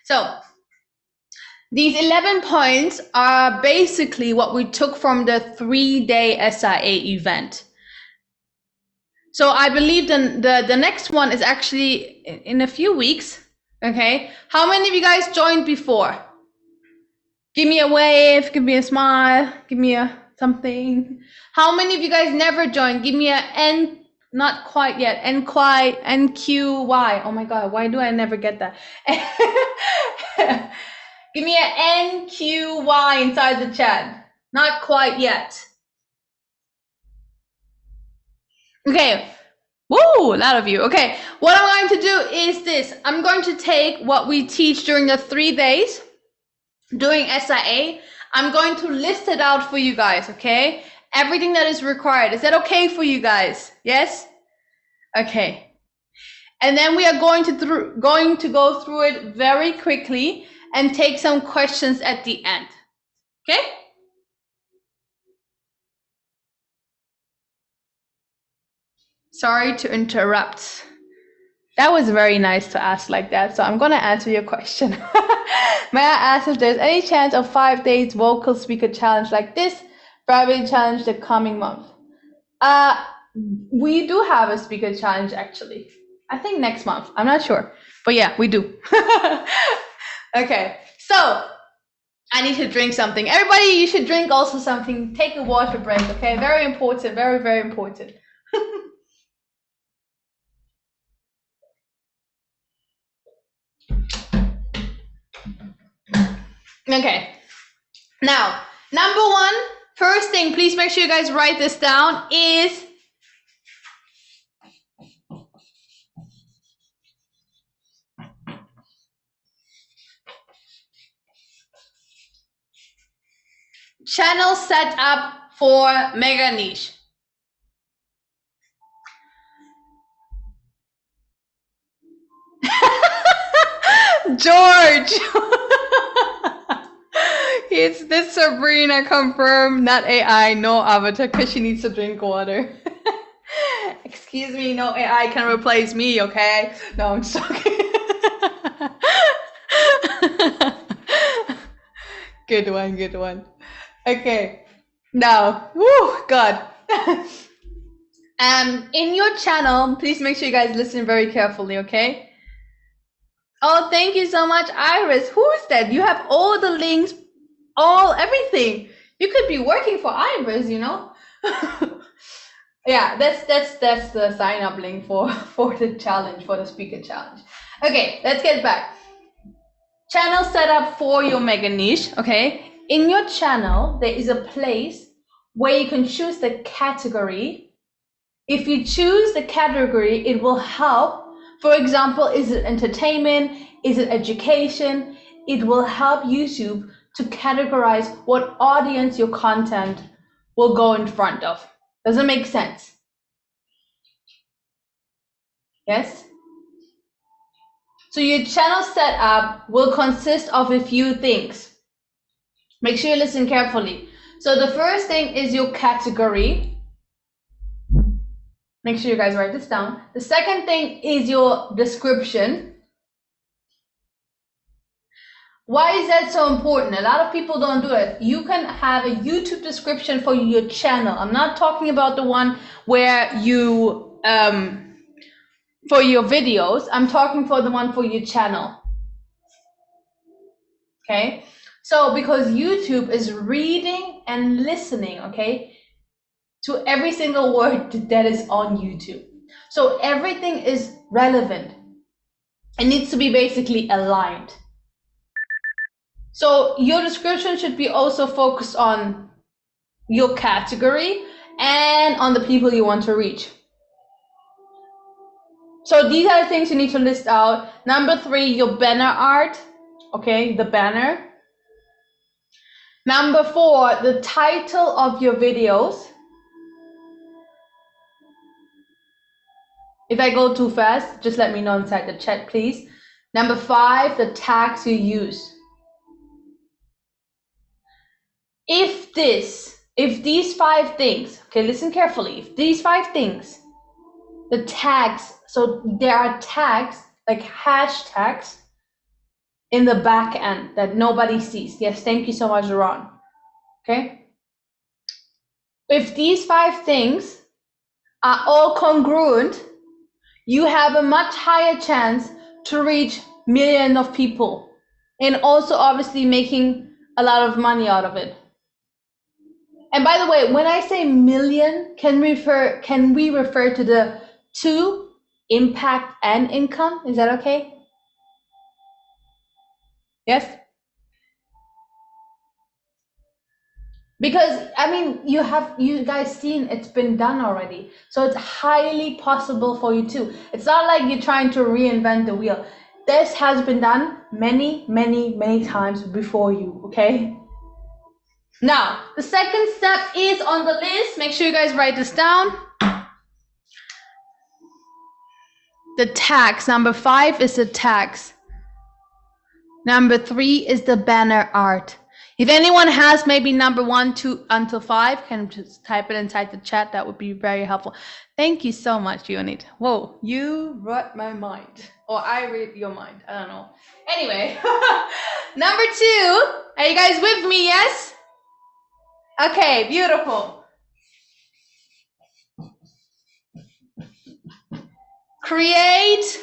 So these 11 points are basically what we took from the 3-day SIA event. So I believe the next one is actually in a few weeks. Okay. How many of you guys joined before? Give me a wave, give me a smile, give me a something. How many of you guys never joined? Give me a N, not quite yet. NQY, NQY. Oh my God, why do I never get that? Give me a NQY inside the chat. Not quite yet. Okay. Woo, a lot of you. Okay, what I'm going to do is this. I'm going to take what we teach during the 3 days doing SIA. I'm going to list it out for you guys, okay? Everything that is required. Is that okay for you guys? Yes? Okay. And then we are going to go through it very quickly and take some questions at the end. Okay? Sorry to interrupt. That was very nice to ask like that. So I'm going to answer your question. May I ask if there's any chance of 5 days vocal speaker challenge like this, private challenge the coming month? We do have a speaker challenge actually. I think next month. I'm not sure. But yeah, we do. Okay. So I need to drink something. Everybody, you should drink also something. Take a water break, okay? Very important. Very, very important. Okay, now, number one, first thing, please make sure you guys write this down, is channel setup for mega niche. George! It's this Sabrina confirmed, not AI, no avatar, because she needs to drink water. Excuse me, no AI can replace me, okay? No, I'm just joking. Good one, good one. Okay, now, whoo, God. In your channel, please make sure you guys listen very carefully, okay? Oh, thank you so much, Iris. Who is that? You have all the links, everything. You could be working for Iris, you know? Yeah, that's the sign up link for the challenge, for the speaker challenge. Okay, let's get back. Channel setup for your mega niche, okay? In your channel, there is a place where you can choose the category. If you choose the category, it will help. For example, is it entertainment? Is it education? It will help YouTube to categorize what audience your content will go in front of. Does it make sense? Yes? So your channel setup will consist of a few things. Make sure you listen carefully. So the first thing is your category. Make sure you guys write this down. The second thing is your description. Why is that so important? A lot of people don't do it. You can have a YouTube description for your channel. I'm not talking about the one where you, for your videos. I'm talking for the one for your channel. Okay? So because YouTube is reading and listening, okay, to every single word that is on YouTube. So everything is relevant. It needs to be basically aligned. So your description should be also focused on your category and on the people you want to reach. So these are the things you need to list out. Number 3, your banner art. Okay, the banner. Number 4, the title of your videos. If I go too fast, just let me know inside the chat, please. Number 5, the tags you use. If these 5 things, okay, listen carefully. If these 5 things, the tags, so there are tags like hashtags in the back end that nobody sees. Yes, thank you so much, Ron. Okay. If these 5 things are all congruent, you have a much higher chance to reach millions of people, and also obviously making a lot of money out of it. And by the way, when I say million, can we refer to the 2, impact and income? Is that okay? Yes? Because I mean, you guys seen it's been done already. So it's highly possible for you too. It's not like you're trying to reinvent the wheel. This has been done many, many, many times before you, okay? Now, the second step is on the list. Make sure you guys write this down. The tags. Number 5 is the tags. Number 3 is the banner art. If anyone has maybe number 1, 2 until 5, can just type it inside the chat. That would be very helpful. Thank you so much, Unit. Whoa, you read my mind. Or I read your mind. I don't know. Anyway, number 2. Are you guys with me? Yes? Okay, beautiful. Create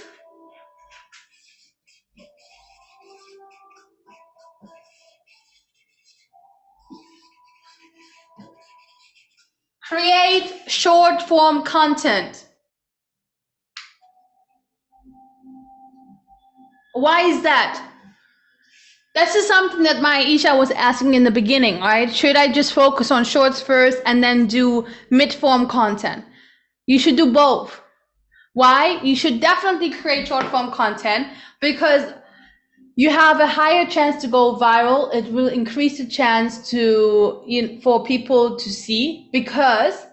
short form content. Why is that? This is something that Maisha was asking in the beginning, right? Should I just focus on shorts first and then do mid-form content? You should do both. Why? You should definitely create short-form content because you have a higher chance to go viral. It will increase the chance for people to see, because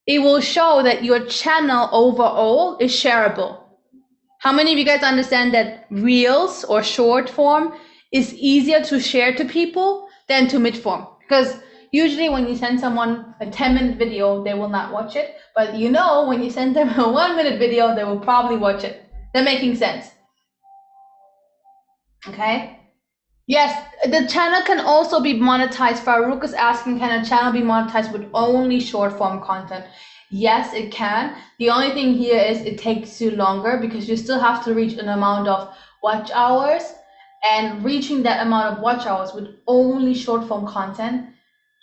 it will show that your channel overall is shareable. How many of you guys understand that reels or short form is easier to share to people than to mid form? Because usually when you send someone a 10-minute video, they will not watch it. But when you send them a 1-minute video, they will probably watch it. That making sense? Okay. Yes, the channel can also be monetized. Farouk is asking, can a channel be monetized with only short form content? Yes, it can. The only thing here is it takes you longer because you still have to reach an amount of watch hours, and reaching that amount of watch hours with only short form content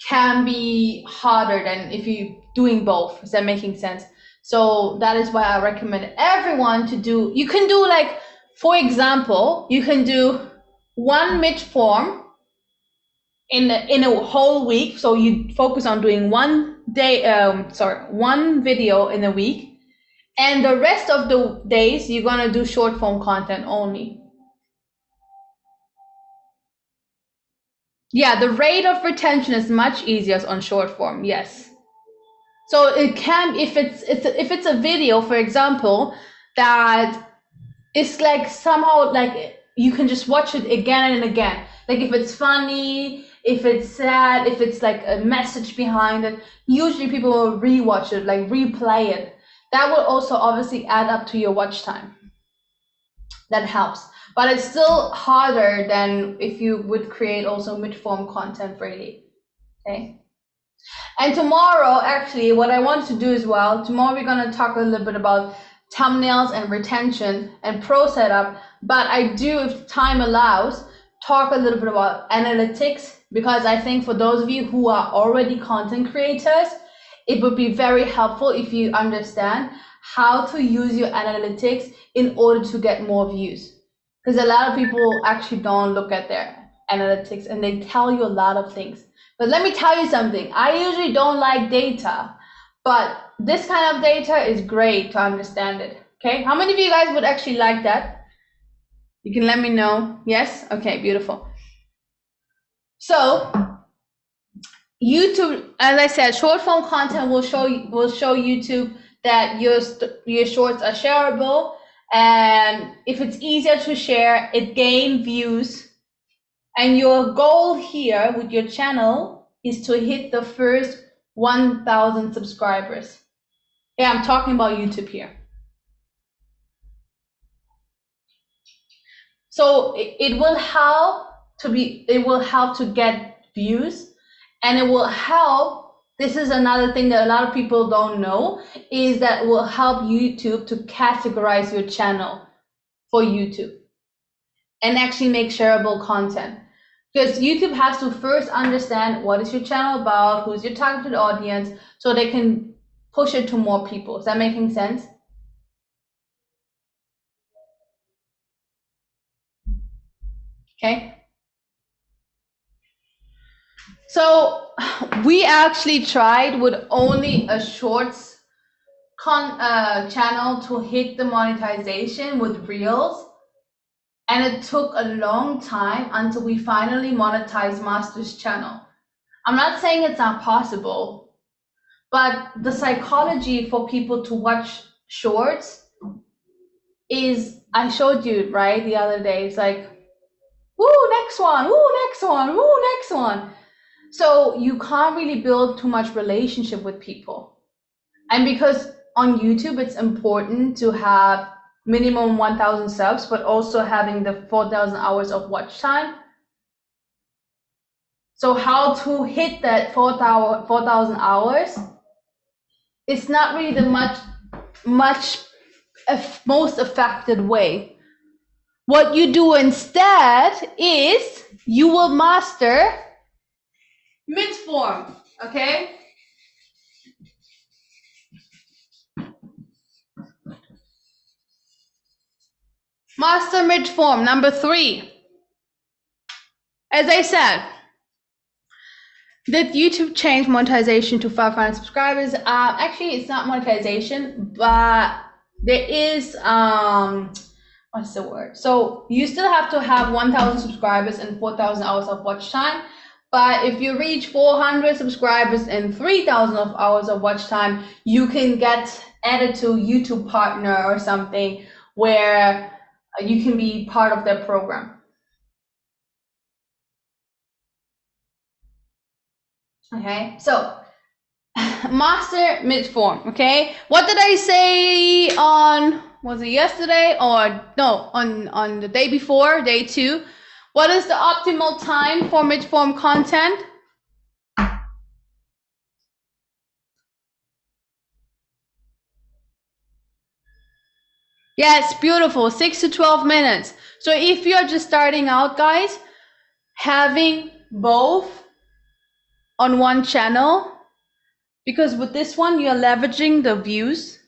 can be harder than if you're doing both. Is that making sense? So that is why I recommend everyone to do, you can do like, for example, you can do 1 mid form in a whole week. So you focus on doing 1 video in a week, and the rest of the days you're gonna do short form content only. Yeah, the rate of retention is much easier on short form. Yes. So it can, if it's a video, for example, that it's like somehow like you can just watch it again and again. Like if it's funny, if it's sad, if it's like a message behind it, usually people will rewatch it, like replay it. That will also obviously add up to your watch time. That helps. But it's still harder than if you would create also mid-form content really. Okay. And tomorrow, actually, what I want to do as well, tomorrow we're going to talk a little bit about thumbnails and retention and pro setup, but I do, if time allows, talk a little bit about analytics, because I think for those of you who are already content creators, it would be very helpful if you understand how to use your analytics in order to get more views. Because a lot of people actually don't look at their analytics and they tell you a lot of things. But let me tell you something, I usually don't like data, but this kind of data is great to understand it. Okay, how many of you guys would actually like that? You can let me know. Yes? Okay, beautiful. So YouTube, as I said, short form content will show YouTube that your shorts are shareable, and if it's easier to share, it gains views. And your goal here with your channel is to hit the first 1,000 subscribers. Yeah, I'm talking about YouTube here. So it will help to get views, and it will help. This is another thing that a lot of people don't know, is that it will help YouTube to categorize your channel for YouTube and actually make shareable content. Because YouTube has to first understand what is your channel about, who's your targeted audience, so they can push it to more people. Is that making sense? Okay. So we actually tried with only a shorts channel to hit the monetization with Reels. And it took a long time until we finally monetized Master's channel. I'm not saying it's not possible, but the psychology for people to watch shorts is, I showed you, right, the other day. It's like, woo, next one, woo, next one, woo, next one. So you can't really build too much relationship with people. And because on YouTube, it's important to have minimum 1,000 subs, but also having the 4,000 hours of watch time. So how to hit that 4,000 hours? It's not really the most effective way. What you do instead is you will master mid-form, okay? Master mid-form, number 3. As I said, did YouTube change monetization to 500 subscribers? Actually, it's not monetization, but there is, what's the word? So you still have to have 1,000 subscribers and 4,000 hours of watch time. But if you reach 400 subscribers and 3,000 hours of watch time, you can get added to YouTube Partner or something where you can be part of their program. Okay, so master mid-form, okay? What did I say on, was it yesterday or no, on the day before, day 2? What is the optimal time for mid-form content? Yes, beautiful, 6 to 12 minutes. So if you're just starting out, guys, having both on one channel, because with this one, you're leveraging the views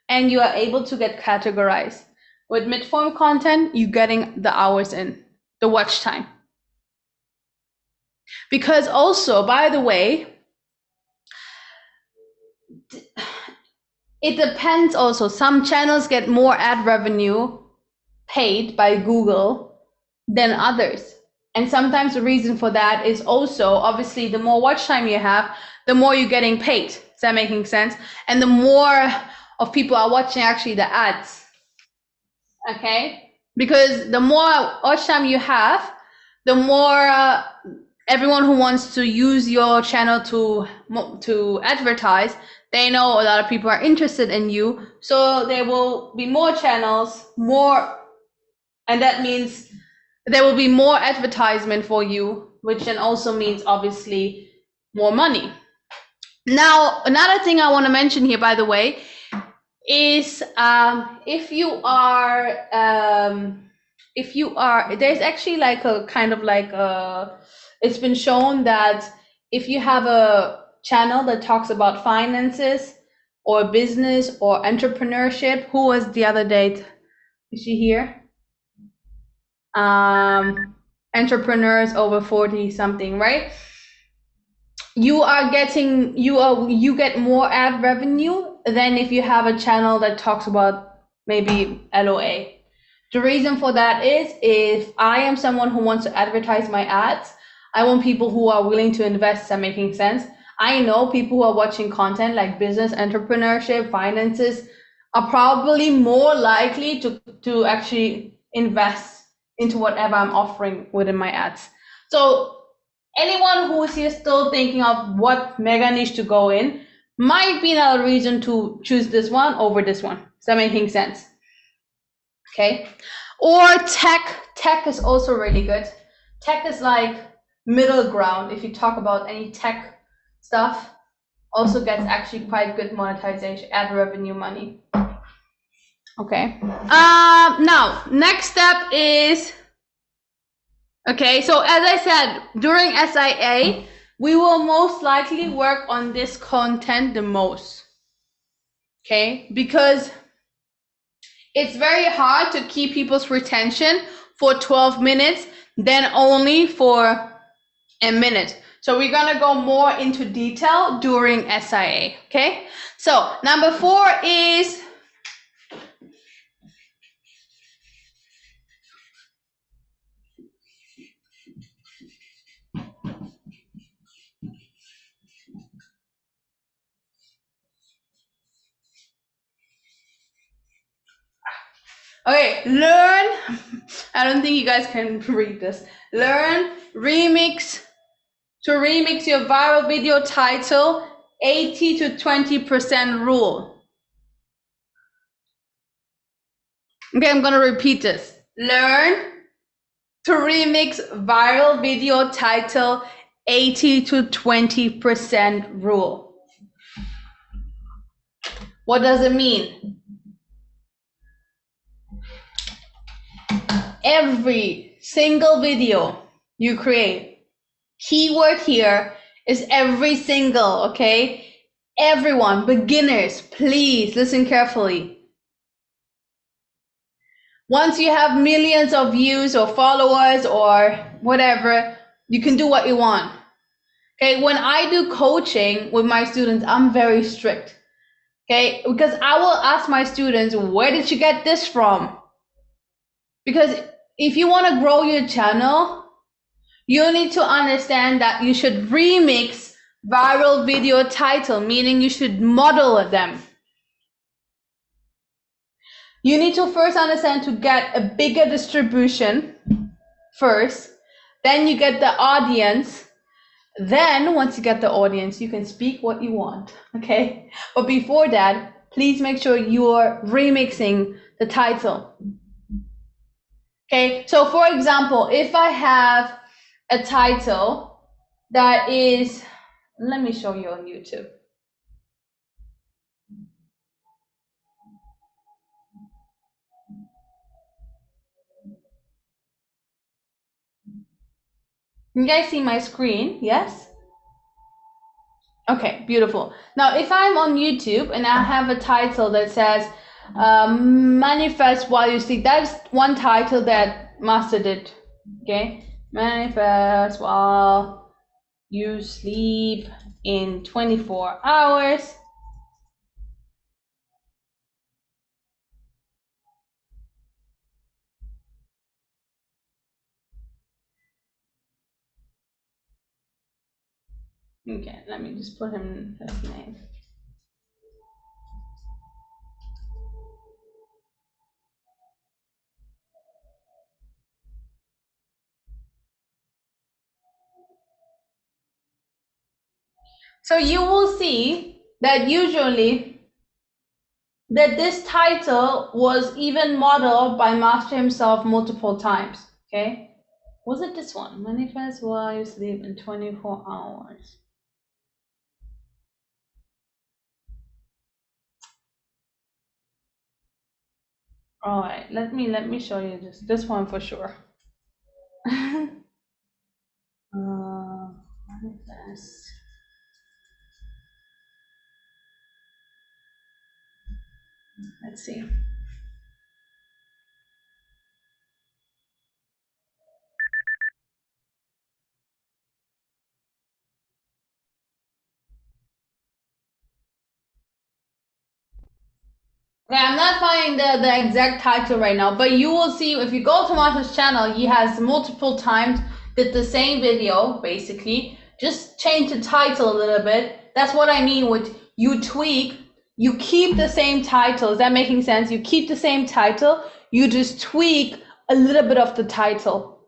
and you are able to get categorized. With mid-form content, you're getting the hours in, the watch time. Because also, by the way, it depends also. Some channels get more ad revenue paid by Google than others. And sometimes the reason for that is also, obviously, the more watch time you have, the more you're getting paid. Is that making sense? And the more of people are watching actually the ads. Okay? Because the more watch time you have, the more everyone who wants to use your channel to advertise, they know a lot of people are interested in you. So there will be more channels, more, and that means there will be more advertisement for you, which then also means obviously more money. Now, another thing I want to mention here, by the way, is if you are, there's actually like a kind of like it's been shown that if you have a channel that talks about finances or business or entrepreneurship, who was the other date? Is she here? Entrepreneurs over 40 something, right? You get more ad revenue than if you have a channel that talks about maybe LOA. The reason for that is, if I am someone who wants to advertise my ads, I want people who are willing to invest. Is that making sense? I know people who are watching content like business, entrepreneurship, finances are probably more likely to actually invest into whatever I'm offering within my ads. So anyone who is here still thinking of what mega niche to go in might be another reason to choose this one over this one. Is that making sense? Okay. Or tech is also really good. Tech is like middle ground. If you talk about any tech stuff, also gets actually quite good monetization, ad revenue money. Okay. Now next step is, okay, so as I said, during SIA, we will most likely work on this content the most. Okay, because it's very hard to keep people's retention for 12 minutes, then only for a minute. So we're gonna go more into detail during SIA, okay? So number 4 is, okay, learn, I don't think you guys can read this. Learn to remix your viral video title 80 to 20% rule. Okay, I'm gonna repeat this. Learn to remix viral video title 80 to 20% rule. What does it mean? Every single video you create, keyword here is every single, okay? Everyone, beginners, please listen carefully. Once you have millions of views or followers or whatever, you can do what you want. Okay, when I do coaching with my students, I'm very strict. Okay, because I will ask my students, where did you get this from? Because if you want to grow your channel, you need to understand that you should remix viral video title, meaning you should model them. You need to first understand to get a bigger distribution first, then you get the audience. Then once you get the audience, you can speak what you want, okay? But before that, please make sure you're remixing the title. Okay, so for example, if I have a title that is, let me show you on YouTube. You guys see my screen? Yes? Okay, beautiful. Now, if I'm on YouTube and I have a title that says manifest while you sleep, that's one title that Master did. Okay, manifest while you sleep in 24 hours. Okay, let me just put him his name. So you will see that usually that this title was even modeled by Master himself multiple times. Okay, was it this one? Manifest while you sleep in 24 hours. All right, let me show you this one for sure. Manifest. Let's see. Okay, I'm not finding the exact title right now, but you will see if you go to Master's channel, he has multiple times did the same video, basically. Just change the title a little bit. That's what I mean with you tweak, you keep the same title. Is that making sense? You keep the same title, you just tweak a little bit of the title.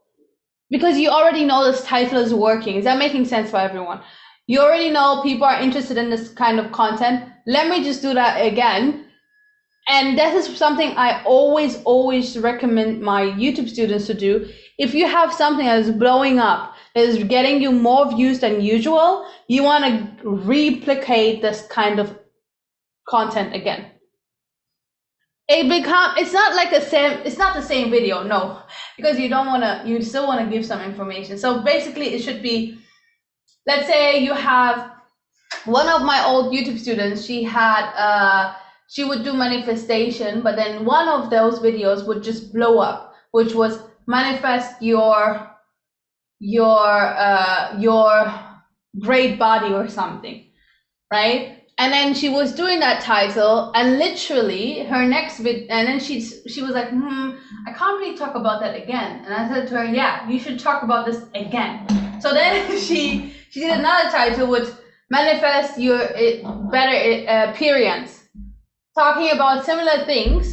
Because you already know this title is working. Is that making sense for everyone? You already know people are interested in this kind of content. Let me just do that again. And that is something I always recommend my YouTube students to do. If you have something that is blowing up, that is getting you more views than usual, you want to replicate this kind of content again. It's not like it's not the same video, no, because you still want to give some information. So basically it should be, let's say you have one of my old YouTube students, she would do manifestation, but then one of those videos would just blow up, which was manifest your great body or something, right? And then she was doing that title, and literally her next vid, and then she was like, I can't really talk about that again. And I said to her, yeah, you should talk about this again. So then she did another title with manifest your better appearance, talking about similar things.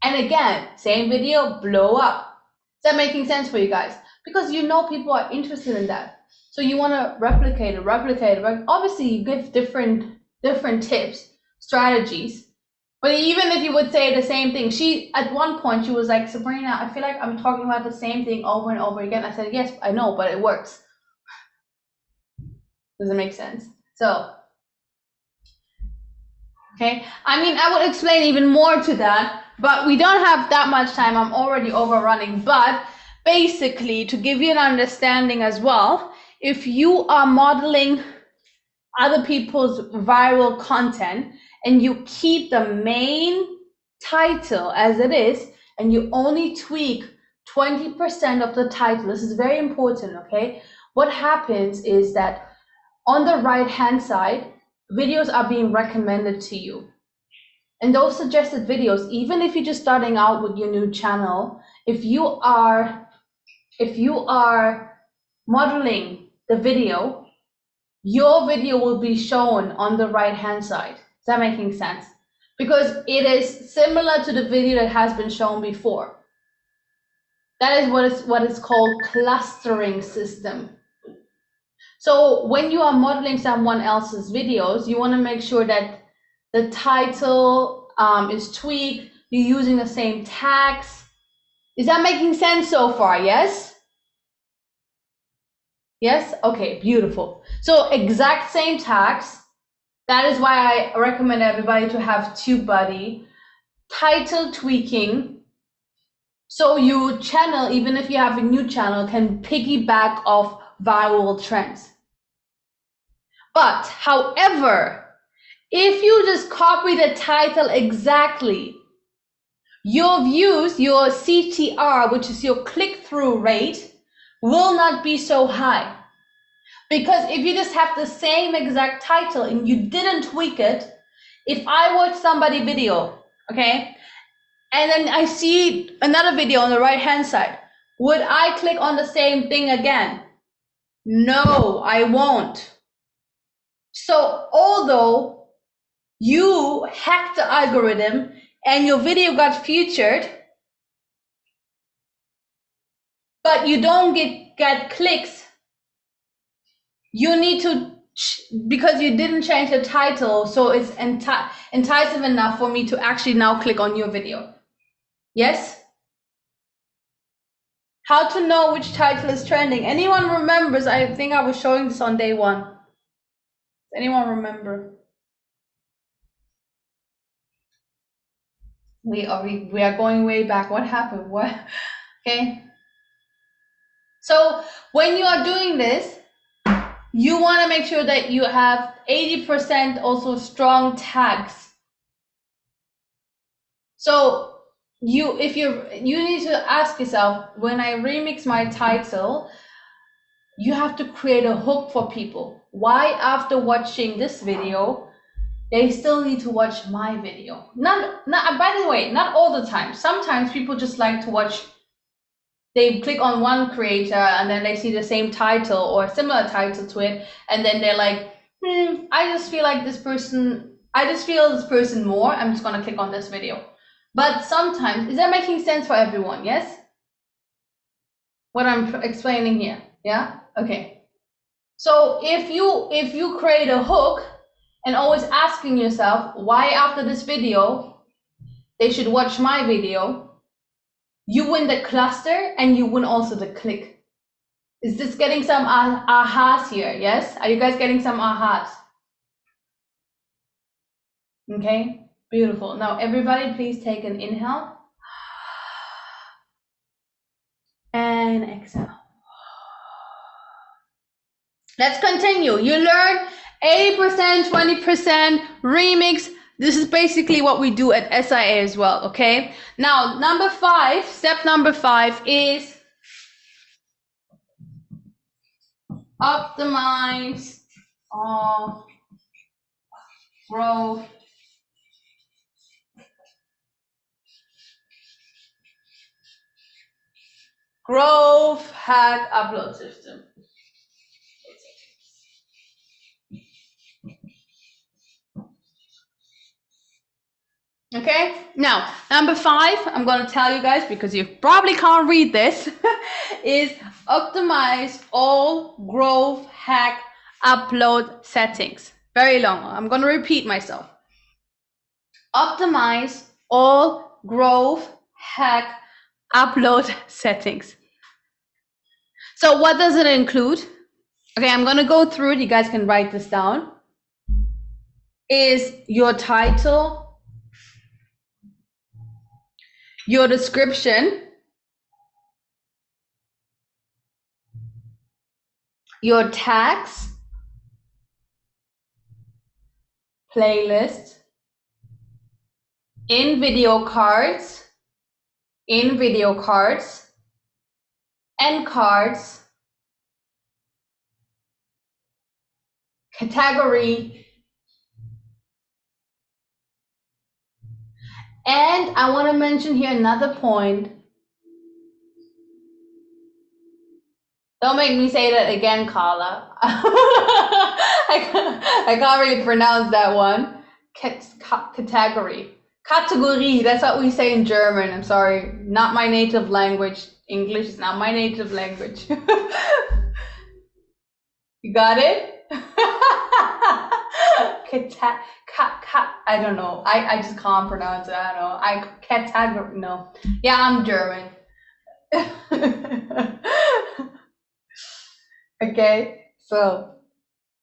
And again, same video, blow up. Is that making sense for you guys? Because you know people are interested in that. So you want to replicate it. Obviously, you give different tips, strategies. But even if you would say the same thing, at one point she was like, Sabrina, I feel like I'm talking about the same thing over and over again. I said, yes, I know, but it works. Does it make sense? So, okay. I mean, I would explain even more to that, but we don't have that much time. I'm already overrunning. But basically, to give you an understanding as well, if you are modeling other people's viral content and you keep the main title as it is and you only tweak 20% of the title, this is very important, okay? What happens is that on the right hand side, videos are being recommended to you. And those suggested videos, even if you're just starting out with your new channel, if you are modeling the video, your video will be shown on the right hand side. Is that making sense? Because it is similar to the video that has been shown before. That is what is called clustering system. So when you are modeling someone else's videos, you want to make sure that the title is tweaked, you're using the same tags. Is that making sense so far? Yes? Yes? Okay, beautiful. So exact same tags. That is why I recommend everybody to have TubeBuddy. Title tweaking. So your channel, even if you have a new channel, can piggyback off viral trends. But however, if you just copy the title exactly, your views, your CTR, which is your click-through rate, will not be so high. Because if you just have the same exact title and you didn't tweak it, if I watch somebody's video, okay, and then I see another video on the right hand side, would I click on the same thing again? No, I won't. So although you hacked the algorithm and your video got featured, but you don't get clicks, you need to, because you didn't change the title, so it's enticing enough for me to actually now click on your video. Yes? How to know which title is trending? Anyone remembers? I think I was showing this on day one. Does anyone remember? We are going way back. What happened? What? Okay. So when you are doing this, you want to make sure that you have 80% also strong tags. So you need to ask yourself, when I remix my title, you have to create a hook for people. Why after watching this video, they still need to watch my video? Not by the way, not all the time. Sometimes people just like to watch, they click on one creator and then they see the same title or a similar title to it, and then they're like, I just feel this person more, I'm just gonna click on this video. But sometimes, is that making sense for everyone? Yes? What I'm explaining here, yeah? Okay. So if you create a hook and always asking yourself, why after this video they should watch my video. You win the cluster and you win also the click. Is this getting some ahas here? Yes? Are you guys getting some ahas? Okay, beautiful. Now everybody please take an inhale and exhale. Let's continue. You learn 80%, 20% remix. This is basically what we do at SIA as well, okay? Now, step number 5 is optimize all growth hack upload system. Okay, now number 5, I'm going to tell you guys because you probably can't read this, is optimize all growth hack upload settings. Very long. I'm going to repeat myself. Optimize all growth hack upload settings. So what does it include? Okay, I'm going to go through it. You guys can write this down. Is your title, your description, your tags, playlist, in video cards, end cards, category, and I want to mention here another point. Don't make me say that again, Carla. I can't really pronounce that one. Category. Category, that's what we say in German. I'm sorry, not my native language. English is not my native language. You got it? I don't know. I just can't pronounce it. I don't know. Category. No. Yeah, I'm German. Okay, so